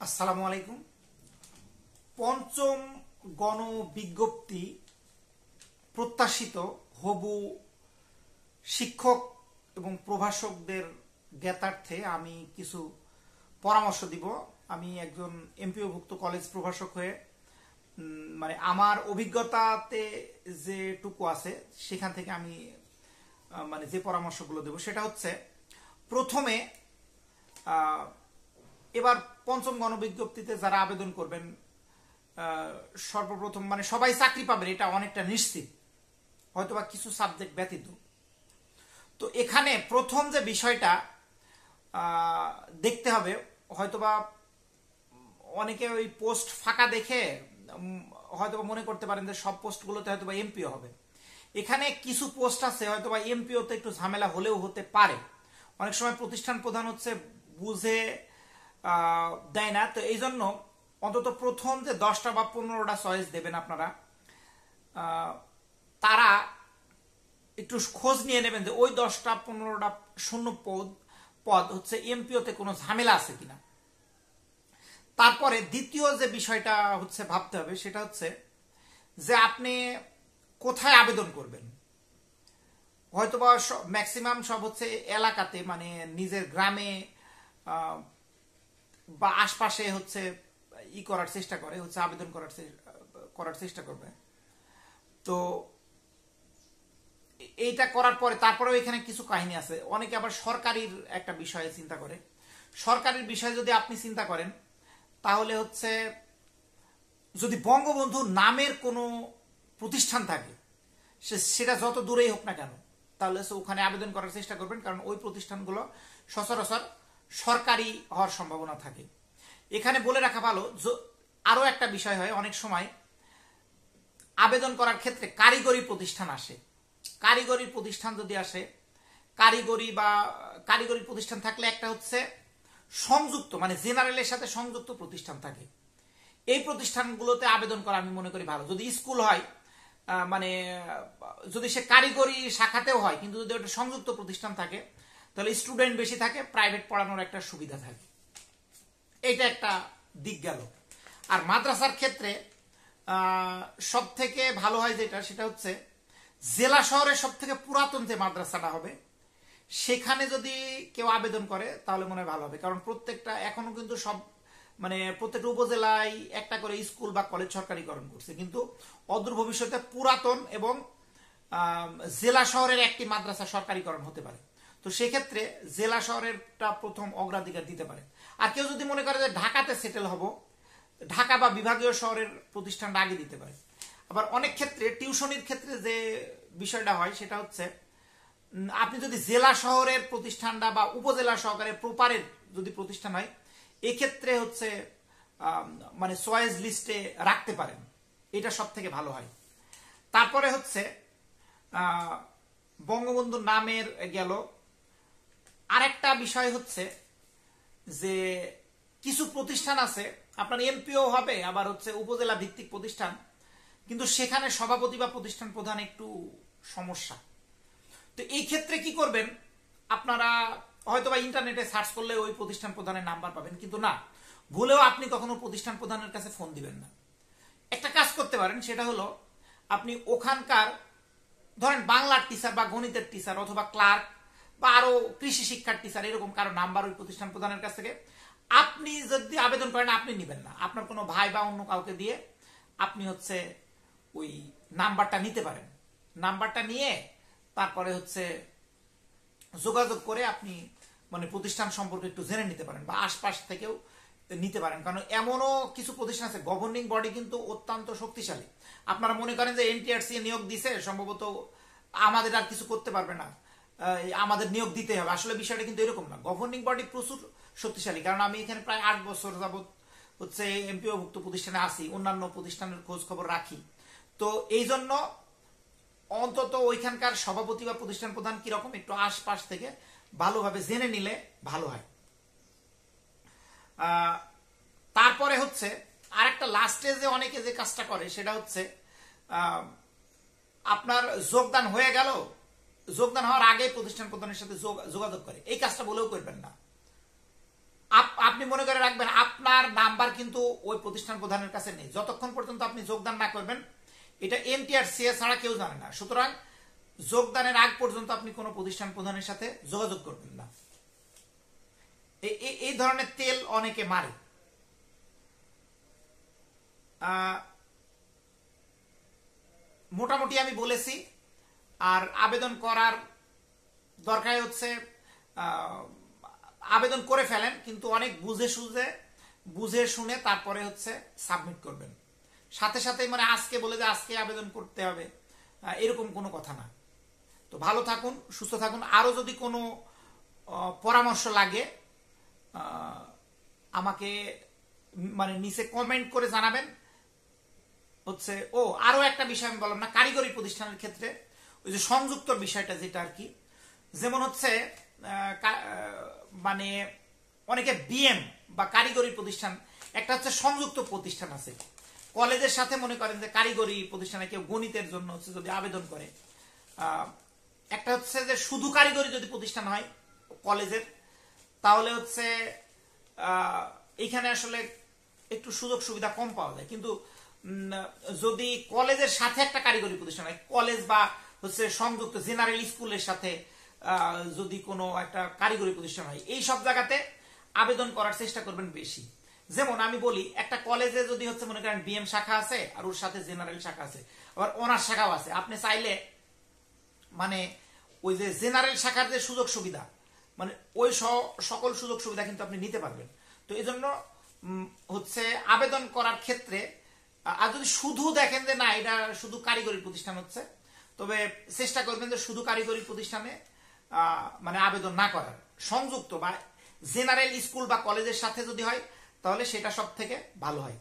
আসসালামু আলাইকুম। পঞ্চম গণবিজ্ঞপ্তি প্রত্যাশিত হবু শিক্ষক এবং প্রভাষকদের জ্ঞাতার্থে আমি কিছু পরামর্শ দিব। আমি একজন এমপিওভুক্ত কলেজ প্রভাষক হয়ে মানে আমার অভিজ্ঞতাতে যেটুকু আছে সেখান থেকে আমি মানে যে পরামর্শগুলো দেব সেটা হচ্ছে, প্রথমে এবার পঞ্চম গণবিজ্ঞপ্তিতে যারা আবেদন করবেন সর্বপ্রথম মানে সবাই চাকরি পাবেন এটা অনেকটা নিশ্চিত, হয়তোবা কিছু সাবজেক্ট ব্যতীত। তো এখানে প্রথম যে বিষয়টা দেখতে হবে, হয়তোবা অনেকে ওই পোস্ট ফাঁকা দেখে হয়তোবা মনে করতে পারেন যে সব পোস্টগুলোতে হয়তোবা এমপিও হবে। এখানে কিছু পোস্ট আছে হয়তোবা এমপিওতে একটু ঝামেলা হলেও হতে পারে। অনেক সময় প্রতিষ্ঠান প্রধান হচ্ছে বুঝে দেয় না। তো এই জন্য অন্তত প্রথম যে 10টা বা 15টা চয়েস দেবেন আপনারা, তারা একটু খোঁজ নিয়ে নেবেন যে ওই 10টা 15টা শূন্য পদ হচ্ছে এমপিওতে কোনো ঝামেলা আছে কিনা। তারপরে দ্বিতীয় যে বিষয়টা হচ্ছে ভাবতে হবে সেটা হচ্ছে যে আপনি কোথায় আবেদন করবেন। হয়তোবা ম্যাক্সিমাম সব হচ্ছে এলাকাতে, মানে নিজের গ্রামে বা আশপাশে হচ্ছে করার চেষ্টা করে, হচ্ছে আবেদন করার চেষ্টা করবে। তো এইটা করার পরে তারপরেও এখানে কিছু কাহিনী আছে। অনেকে আবার সরকারির একটা বিষয়ে চিন্তা করে। সরকারের বিষয়ে যদি আপনি চিন্তা করেন তাহলে হচ্ছে যদি বঙ্গবন্ধু নামের কোনো প্রতিষ্ঠান থাকে, সেটা যত দূরেই হোক না কেন, তাহলে ওখানে আবেদন করার চেষ্টা করবেন, কারণ ওই প্রতিষ্ঠানগুলো সচরাচর সরকারি হওয়ার সম্ভাবনা থাকে। এখানে বলে রাখা ভালো, আরো একটা বিষয় হয়, অনেক সময় আবেদন করার ক্ষেত্রে কারিগরি প্রতিষ্ঠান আসে। কারিগরি প্রতিষ্ঠান যদি আসে, কারিগরি প্রতিষ্ঠান থাকলে একটা হচ্ছে সংযুক্ত মানে জেনারেলের সাথে সংযুক্ত প্রতিষ্ঠান থাকে। এই প্রতিষ্ঠানগুলোতে আবেদন করা আমি মনে করি ভালো। যদি স্কুল হয়, মানে যদি সে কারিগরি শাখাতেও হয়, কিন্তু যদি ওটা সংযুক্ত প্রতিষ্ঠান থাকে তাহলে স্টুডেন্ট বেশি থাকে, প্রাইভেট পড়ানোর একটা সুবিধা থাকে। এটা একটা দিক গেল। আর মাদ্রাসার ক্ষেত্রে সব থেকে ভালো হয় সেটা হচ্ছে জেলা শহরের সব থেকে পুরাতন যে মাদ্রাসাটা হবে সেখানে যদি কেউ আবেদন করে তাহলে মনে হয় ভালো হবে। কারণ প্রত্যেকটা এখনো কিন্তু সব মানে প্রত্যেকটা উপজেলায় একটা করে স্কুল বা কলেজ সরকারিকরণ করছে, কিন্তু অদূর ভবিষ্যতে পুরাতন এবং জেলা শহরের একটি মাদ্রাসা সরকারিকরণ হতে পারে। তো সেক্ষেত্রে জেলা শহরেরটা প্রথম অগ্রাধিকার দিতে পারে। আর কেউ যদি মনে করে যে ঢাকাতে সেটেল হব, ঢাকা বা বিভাগীয় শহরের প্রতিষ্ঠানটা আগে দিতে পারে। আবার অনেক ক্ষেত্রে টিউশনির ক্ষেত্রে যে বিষয়টা হয় সেটা হচ্ছে, আপনি যদি জেলা শহরের প্রতিষ্ঠানটা বা উপজেলা সহকারে প্রপারের যদি প্রতিষ্ঠান হয়, এক্ষেত্রে হচ্ছে মানে চয়েস লিস্টে রাখতে পারেন, এটা সব থেকে ভালো হয়। তারপরে হচ্ছে বঙ্গবন্ধু নামের গেল। আরেকটা বিষয় হচ্ছে যে কিছু প্রতিষ্ঠান আছে আপনার এমপিও হবে, আবার হচ্ছে উপজেলা ভিত্তিক প্রতিষ্ঠান, কিন্তু সেখানে সভাপতি বা প্রতিষ্ঠান প্রধান একটু সমস্যা। তো এই ক্ষেত্রে কি করবেন, আপনারা হয়তোবা ইন্টারনেটে সার্চ করলে ওই প্রতিষ্ঠান প্রধানের নাম্বার পাবেন, কিন্তু না, ভুলেও আপনি কখনো প্রতিষ্ঠান প্রধানের কাছে ফোন দিবেন না। একটা কাজ করতে পারেন, সেটা হলো আপনি ওখানকার ধরেন বাংলার টিচার বা গণিতের টিচার অথবা ক্লার্ক বা আরো কৃষি শিক্ষার টিচার, এরকম কারো নাম্বার ওই প্রতিষ্ঠান প্রধানের কাছ থেকে আপনি যদি আবেদন করেন আপনি নিবেন না, আপনার কোনো ভাই বা অন্য কাউকে দিয়ে আপনি হচ্ছে ওই নাম্বারটা নিতে পারেন। নাম্বারটা নিয়ে তারপরে হচ্ছে যোগাযোগ করে আপনি মানে প্রতিষ্ঠান সম্পর্কে একটু জেনে নিতে পারেন, বা আশপাশ থেকেও নিতে পারেন। কারণ এমনও কিছু প্রতিষ্ঠান আছে, গভর্নিং বডি কিন্তু অত্যন্ত শক্তিশালী। আপনারা মনে করেন যে এনটিআরসি নিয়োগ দিছে, সম্ভবত আমাদের আর কিছু করতে পারবে না, আমাদের নিয়োগ দিতে হবে। আসলে বিষয়টা কিন্তু এরকম না, গভর্নিং বডি প্রচুর শক্তিশালী। কারণ আমি এখানে প্রায় 8 বছর যাবৎ হচ্ছে এমপিওভুক্ত প্রতিষ্ঠানে আসি, অন্যান্য প্রতিষ্ঠানের খোঁজ খবর রাখি। তো এই জন্য অন্তত ওইখানকার সভাপতি বা প্রতিষ্ঠান প্রধান কিরকম একটু আশপাশ থেকে ভালোভাবে জেনে নিলে ভালো হয়। তারপরে হচ্ছে আরেকটা লাস্টে যে অনেকে যে কাজটা করে সেটা হচ্ছে, আপনার যোগদান হয়ে গেল, যোগদান হওয়ার আগে প্রতিষ্ঠান প্রধানের সাথে যোগাযোগ করে, এই কাজটা বলেও করবেন না। আপনি আপনি মনে করে রাখবেন আপনার নাম্বার কিন্তু ওই প্রতিষ্ঠান প্রধানের কাছে নেই, যতক্ষণ পর্যন্ত আপনি যোগদান না করবেন। এটা এনটিআরসিএ ছাড়া কেউ জানে না। সুতরাং যোগদানের আগ পর্যন্ত আপনি কোনো প্রতিষ্ঠান প্রধানের সাথে যোগাযোগ করবেন না। এই ধরনের তেল অনেকে মারে। মোটামুটি আমি বলেছি। আর আবেদন করার দরকার হচ্ছে আবেদন করে ফেলেন, কিন্তু অনেক বুঝে শুনে তারপরে হচ্ছে সাবমিট করবেন। সাথে সাথে মানে আজকে বলে যে আজকে আবেদন করতে হবে এরকম কোনো কথা না। তো ভালো থাকুন, সুস্থ থাকুন। আরো যদি কোনো পরামর্শ লাগে আমাকে মানে নিচে কমেন্ট করে জানাবেন। হচ্ছে আরো একটা বিষয় আমি বললাম না, কারিগরি প্রতিষ্ঠানের ক্ষেত্রে ওই যে সংযুক্তর বিষয়টা, যেটা আর কি, যেমন হচ্ছে মানে অনেকে বিএম বা কারিগরি প্রতিষ্ঠান, একটা হচ্ছে সংযুক্ত প্রতিষ্ঠান আছে কলেজের সাথে। মনে করেন যে কারিগরি প্রতিষ্ঠানে কেউ গণিতের জন্য হচ্ছে যদি আবেদন করে, একটা হচ্ছে যে শুধু কারিগরি যদি প্রতিষ্ঠান হয় কলেজের, তাহলে হচ্ছে এইখানে আসলে একটু সুযোগ সুবিধা কম পাওয়া যায়। কিন্তু যদি কলেজের সাথে একটা কারিগরি প্রতিষ্ঠান হয়, কলেজ বা হচ্ছে সংযুক্ত জেনারেল স্কুলের সাথে যদি কোনো একটা কারিগরি প্রতিষ্ঠান হয়, এই সব জায়গাতে আবেদন করার চেষ্টা করবেন বেশি। যেমন আমি বলি, একটা কলেজে যদি হচ্ছে মনে করেন বিএম শাখা আছে আর ওর সাথে জেনারেল শাখা আছে, আবার অনার্স শাখাও আছে, আপনি চাইলে মানে ওই যে জেনারেল শাখার যে সুযোগ সুবিধা, মানে ওই সকল সুযোগ সুবিধা কিন্তু আপনি নিতে পারবেন। তো এই জন্য হচ্ছে আবেদন করার ক্ষেত্রে, আর যদি শুধু দেখেন যে না এটা শুধু কারিগরি প্রতিষ্ঠান হচ্ছে, তবে চেষ্টা করবেন যে শুধু কারিগরি প্রতিষ্ঠানে মানে আবেদন না করার। সংযুক্ত বা জেনারেল স্কুল বা কলেজের সাথে যদি হয় তাহলে সেটা সব থেকে ভালো হয়।